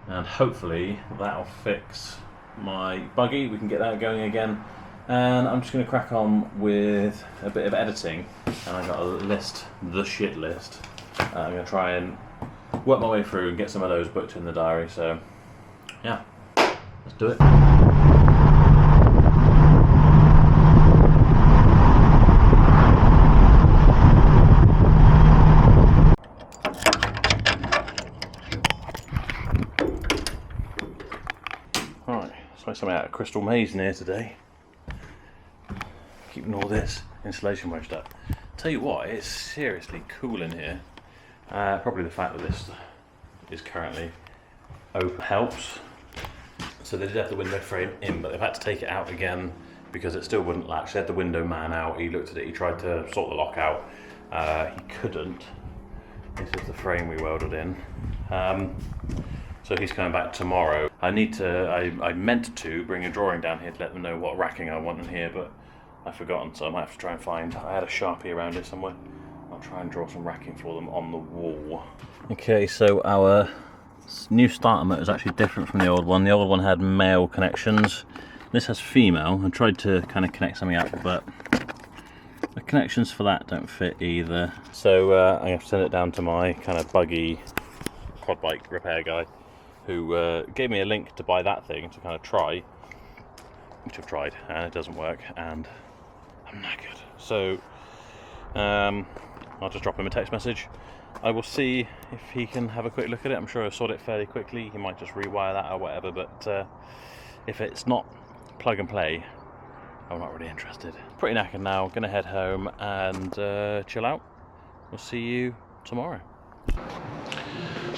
and hopefully that'll fix my buggy. We can get that going again, and I'm just going to crack on with a bit of editing, and I've got a list, the shit list. I'm going to try and work my way through and get some of those booked in the diary, so yeah, let's do it. Right, so something out of Crystal Maze in here today. Keeping all this insulation wedged up. Tell you what, it's seriously cool in here. Probably the fact that this is currently open helps. So they did have the window frame in, but they've had to take it out again because it still wouldn't latch. They had the window man out, he looked at it, he tried to sort the lock out. He couldn't. This is the frame we welded in. So he's coming back tomorrow. I meant to bring a drawing down here to let them know what racking I want in here, but I've forgotten, so I might have to try and find. I had a Sharpie around here somewhere. I'll try and draw some racking for them on the wall. Okay, so our new starter motor is actually different from the old one. The old one had male connections. This has female. I tried to kind of connect something up, but the connections for that don't fit either. So I have to send it down to my kind of buggy quad bike repair guy, who gave me a link to buy that thing to kind of try, which I've tried, and it doesn't work, and I'm knackered. So I'll just drop him a text message. I will see if he can have a quick look at it. I'm sure I'll sort it fairly quickly. He might just rewire that or whatever, but if it's not plug and play, I'm not really interested. Pretty knackered now. Gonna head home and chill out. We'll see you tomorrow.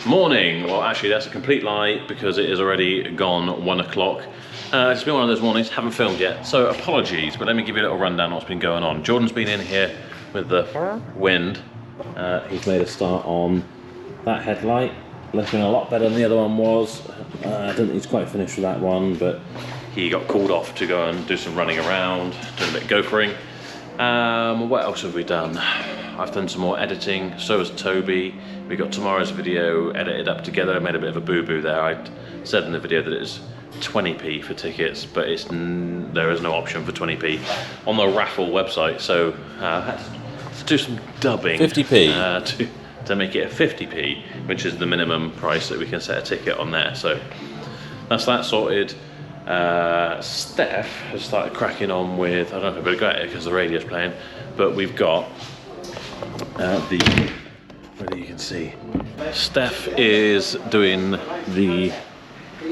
Morning. Well, actually that's a complete lie because it is already gone 1 o'clock. It's been one of those mornings, haven't filmed yet, so apologies, but let me give you a little rundown of what's been going on. Jordan's been in here with the wind. He's made a start on that headlight, looking a lot better than the other one was. I don't think he's quite finished with that one, but he got called off to go and do some running around, doing a bit of gophering. What else have we done? I've done some more editing, so has Toby. We got tomorrow's video edited up together. I made a bit of a boo-boo there. I said in the video that it's 20p for tickets, but there is no option for 20p on the raffle website, so I had to do some dubbing
50p
to make it a 50p, which is the minimum price that we can set a ticket on there. So that's that sorted. Steph has started cracking on with, I don't know if I better go at it because the radio's playing, but we've got whether you can see, Steph is doing the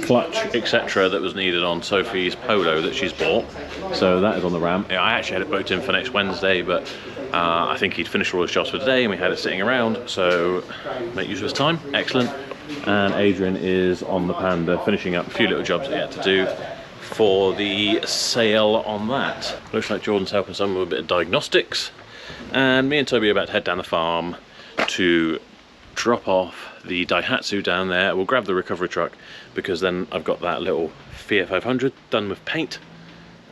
clutch, etc., that was needed on Sophie's Polo that she's bought. So that is on the ramp. I actually had it booked in for next Wednesday, but I think he'd finished all his jobs for today and we had it sitting around, so make use of his time. Excellent. And Adrian is on the Panda finishing up a few little jobs that he had to do for the sale on that. Looks like Jordan's helping someone with a bit of diagnostics, and me and Toby are about to head down the farm to drop off the Daihatsu down there. We'll grab the recovery truck because then I've got that little Fiat 500 done with paint,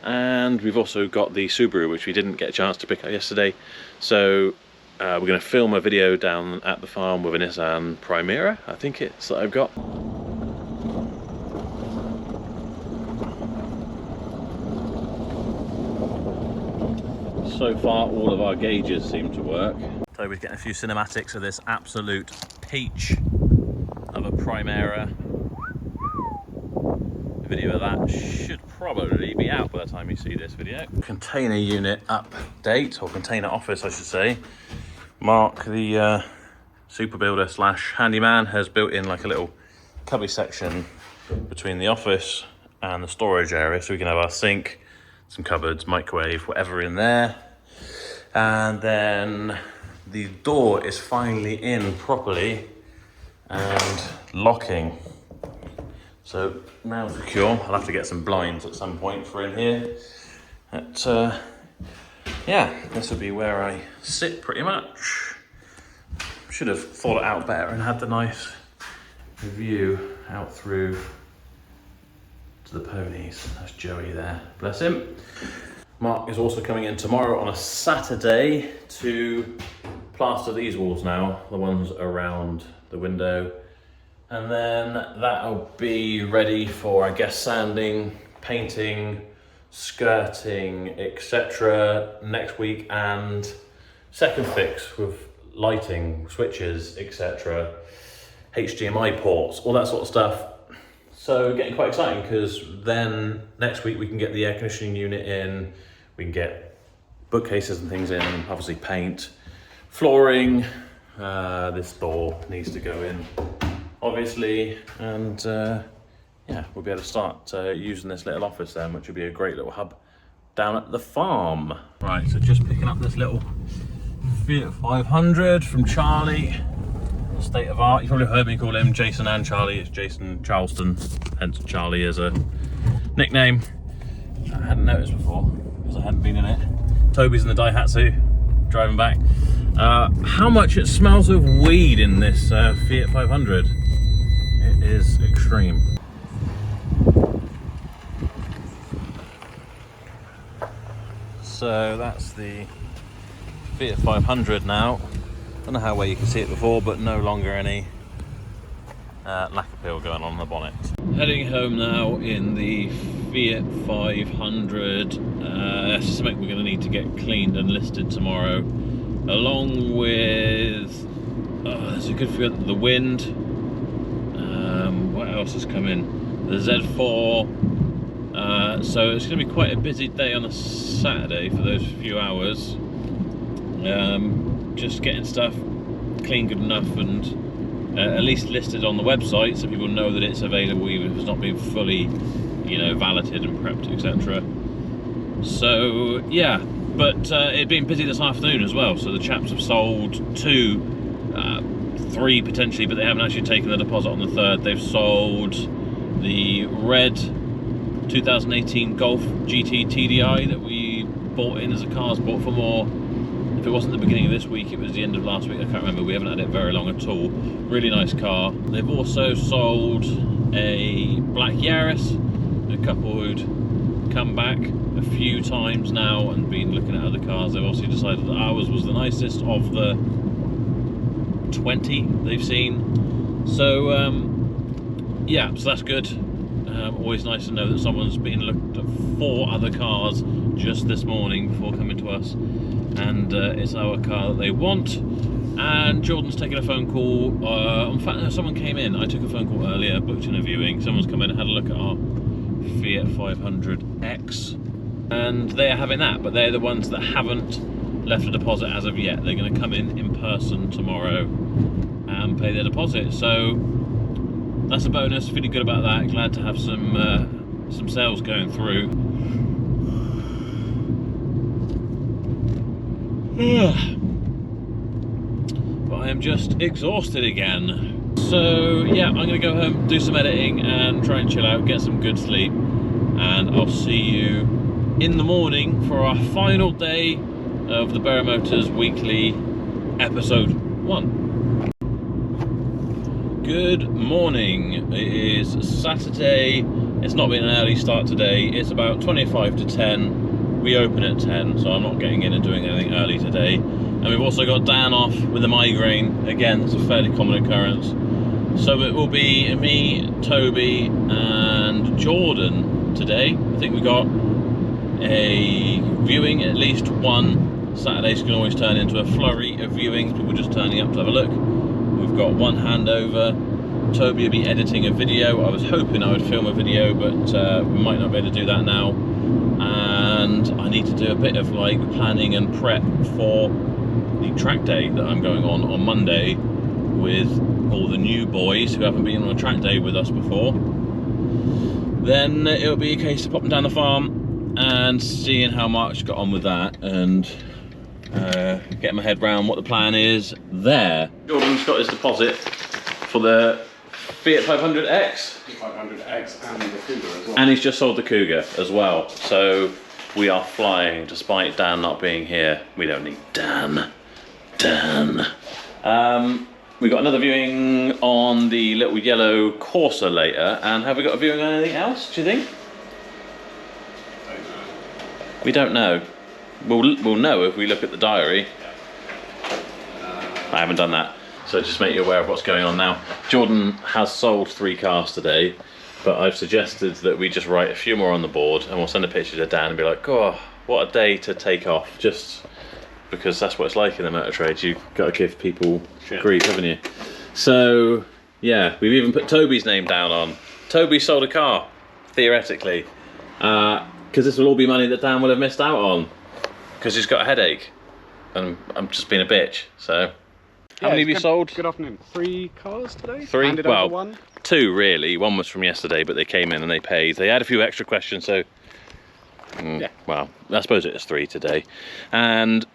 and we've also got the Subaru which we didn't get a chance to pick up yesterday. So we're going to film a video down at the farm with a Nissan Primera, I think it's, that I've got. So far all of our gauges seem to work. Toby's getting a few cinematics of this absolute peach of a Primera. A video of that should probably be out by the time you see this video. Container unit update, or container office I should say. Mark, the super builder slash handyman, has built in like a little cubby section between the office and the storage area, so we can have our sink, some cupboards, microwave, whatever in there. And then the door is finally in properly and locking. So now secure. I'll have to get some blinds at some point for in here. But yeah, this will be where I sit pretty much. Should have thought it out better and had the nice view out through to the ponies. That's Joey there, bless him. Mark is also coming in tomorrow on a Saturday to plaster these walls now, the ones around the window. And then that'll be ready for, I guess, sanding, painting, skirting, etc. next week, and second fix with lighting, switches, etc. HDMI ports, all that sort of stuff. So getting quite exciting because then next week we can get the air conditioning unit in, we can get bookcases and things in, obviously paint, flooring, this door needs to go in obviously, and yeah, we'll be able to start using this little office then, which will be a great little hub down at the farm. Right, so just picking up this little Fiat 500 from Charlie, state of art. You probably heard me call him Jason and Charlie. It's Jason Charleston, hence Charlie as a nickname. I hadn't noticed before because I hadn't been in it. Toby's in the Daihatsu, driving back. How much it smells of weed in this Fiat 500. It is extreme. So that's the Fiat 500 now. Don't know how well you can see it before, but no longer any lacquer peel going on the bonnet. Heading home now in the Fiat 500. That's something we're going to need to get cleaned and listed tomorrow, along with there's a good few, the wind. What else has come in? The Z4. So it's going to be quite a busy day on a Saturday for those few hours. Just getting stuff clean good enough and at least listed on the website so people know that it's available even if it's not been fully, you know, valeted and prepped, etc. So yeah, but it'd been busy this afternoon as well, so the chaps have sold three potentially, but they haven't actually taken the deposit on the third. They've sold the red 2018 Golf GT TDI that we bought in as a cars bought for more. If it wasn't the beginning of this week, it was the end of last week, I can't remember. We haven't had it very long at all. Really nice car. They've also sold a black Yaris, a couple who'd come back a few times now and been looking at other cars. They've obviously decided that ours was the nicest of the 20 they've seen. So yeah, so that's good. Always nice to know that someone's been looked at 4 other cars just this morning before coming to us, and it's our car that they want. And Jordan's taken a phone call. In fact, someone came in. I took a phone call earlier, booked in a viewing. Someone's come in and had a look at our Fiat 500X, and they are having that, but they're the ones that haven't left a deposit as of yet. They're going to come in person tomorrow and pay their deposit. So that's a bonus. Feeling good about that. Glad to have some sales going through. But I am just exhausted again. So yeah, I'm gonna go home, do some editing and try and chill out, get some good sleep, and I'll see you in the morning for our final day of the Berrow Motors Weekly Episode 1. Good morning. It is Saturday. It's not been an early start today. It's about 25 to 10. We open at 10, so I'm not getting in and doing anything early today. And we've also got Dan off with a migraine. Again, it's a fairly common occurrence. So it will be me, Toby and Jordan today. I think we got a viewing, at least one. Saturdays can always turn into a flurry of viewings, people just turning up to have a look. We've got one handover. Toby will be editing a video. I was hoping I would film a video, but we might not be able to do that now. And I need to do a bit of like planning and prep for the track day that I'm going on Monday with all the new boys who haven't been on a track day with us before. Then it'll be a case of popping down the farm and seeing how Mark's got on with that, and getting my head round what the plan is there. Jordan's got his deposit for the Fiat 500X.
500X and the Cougar as well.
And he's just sold the Cougar as well. So we are flying despite Dan not being here. We don't need Dan. We got another viewing on the little yellow Corsa later. And have we got a viewing on anything else, do you think? We don't know. We'll know if we look at the diary. I haven't done that. So just make you aware of what's going on now. Jordan has sold 3 cars today, but I've suggested that we just write a few more on the board and we'll send a picture to Dan and be like, oh, what a day to take off. Just because that's what it's like in the motor trade. You've got to give people grief, haven't you? So yeah, we've even put Toby's name down on. Toby sold a car, theoretically, because this will all be money that Dan will have missed out on because he's got a headache. And I'm just being a bitch, so. How many have you sold?
Good afternoon. 3 cars today?
3?
Handed
well,
over 1.
2 really. 1 was from yesterday, but they came in and they paid. They had a few extra questions, so yeah. Well, I suppose it is 3 today. And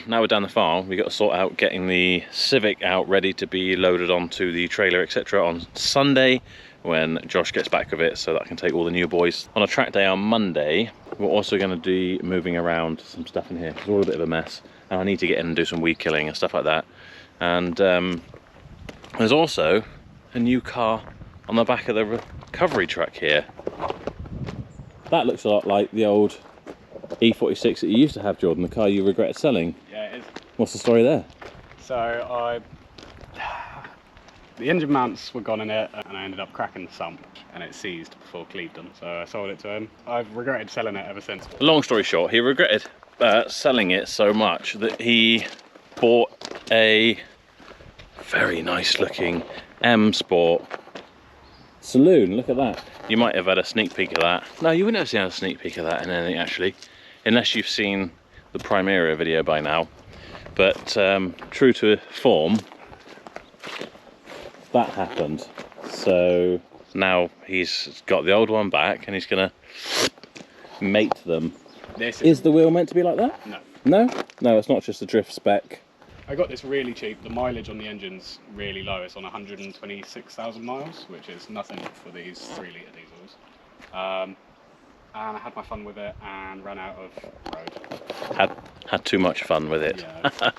now we're down the farm. We've got to sort out getting the Civic out ready to be loaded onto the trailer, etc. on Sunday when Josh gets back with it, so that I can take all the new boys on a track day on Monday. We're also going to be moving around some stuff in here. It's all a bit of a mess, and I need to get in and do some weed killing and stuff like that. And there's also a new car on the back of the recovery truck here. That looks a lot like the old E46 that you used to have, Jordan, the car you regretted selling.
Yeah, it is.
What's the story there?
So the engine mounts were gone in it, and I ended up cracking the sump, and it seized before Clevedon. So I sold it to him. I've regretted selling it ever since.
Long story short, he regretted selling it so much that he bought a very nice looking M Sport saloon. Look at that. You might have had a sneak peek of that. No, you wouldn't have seen a sneak peek of that in anything actually, unless you've seen the Primera video by now. But true to form, that happened. So now he's got the old one back and he's gonna mate them. Is the wheel meant to be like that?
No.
No? No, it's not just a drift spec.
I got this really cheap. The mileage on the engine's really low. It's on 126,000 miles, which is nothing for these 3-litre diesels. And I had my fun with it and ran out of road.
Had too much fun with it.
Yeah.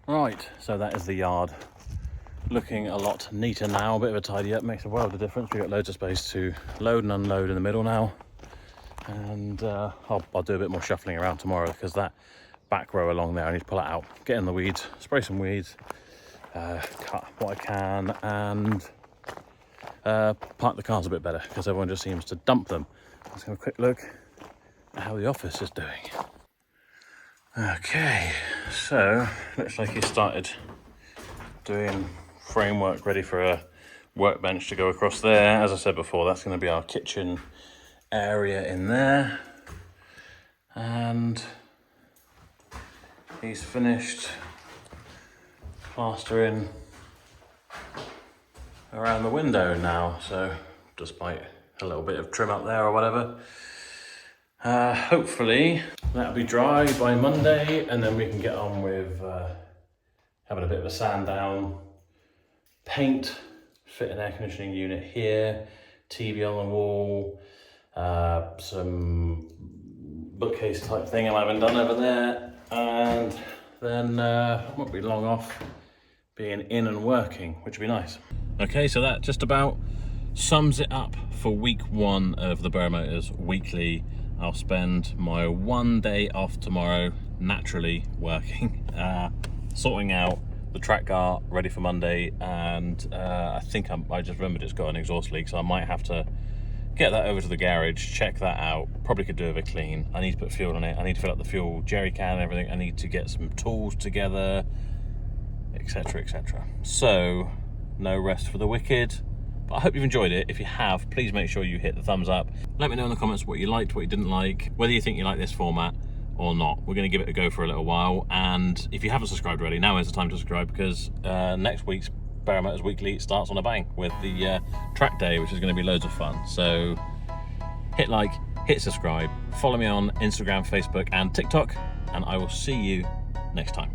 Right, so that is the yard. Looking a lot neater now, a bit of a tidy up, makes a world of difference. We've got loads of space to load and unload in the middle now. And I'll do a bit more shuffling around tomorrow, because that back row along there, I need to pull it out, get in the weeds, spray some weeds, cut what I can, and park the cars a bit better, because everyone just seems to dump them. Let's have a quick look at how the office is doing. Okay, so looks like he started doing framework ready for a workbench to go across there. As I said before, that's going to be our kitchen area in there. And he's finished plastering around the window now, so despite a little bit of trim up there or whatever, hopefully that'll be dry by Monday, and then we can get on with having a bit of a sand down, paint, fit an air conditioning unit here, TV on the wall, some bookcase type thing I haven't done over there, and then won't be long off being in and working, which would be nice. Okay, so that just about sums it up for week 1 of the Berrow Motors Weekly. I'll spend my 1 day off tomorrow naturally working, sorting out the track car ready for Monday, and I think I just remembered it's got an exhaust leak, so I might have to get that over to the garage, check that out. Probably could do with a clean. I need to put fuel on it, I need to fill up the fuel jerry can and everything, I need to get some tools together, etc, etc. So no rest for the wicked. But I hope you've enjoyed it. If you have, please make sure you hit the thumbs up. Let me know in the comments what you liked, what you didn't like, whether you think you like this format or not. We're going to give it a go for a little while, and if you haven't subscribed already, now is the time to subscribe, because next week's Berrow Motors Weekly starts on a bang with the track day, which is going to be loads of fun. So hit like, hit subscribe, follow me on Instagram, Facebook and TikTok, and I will see you next time.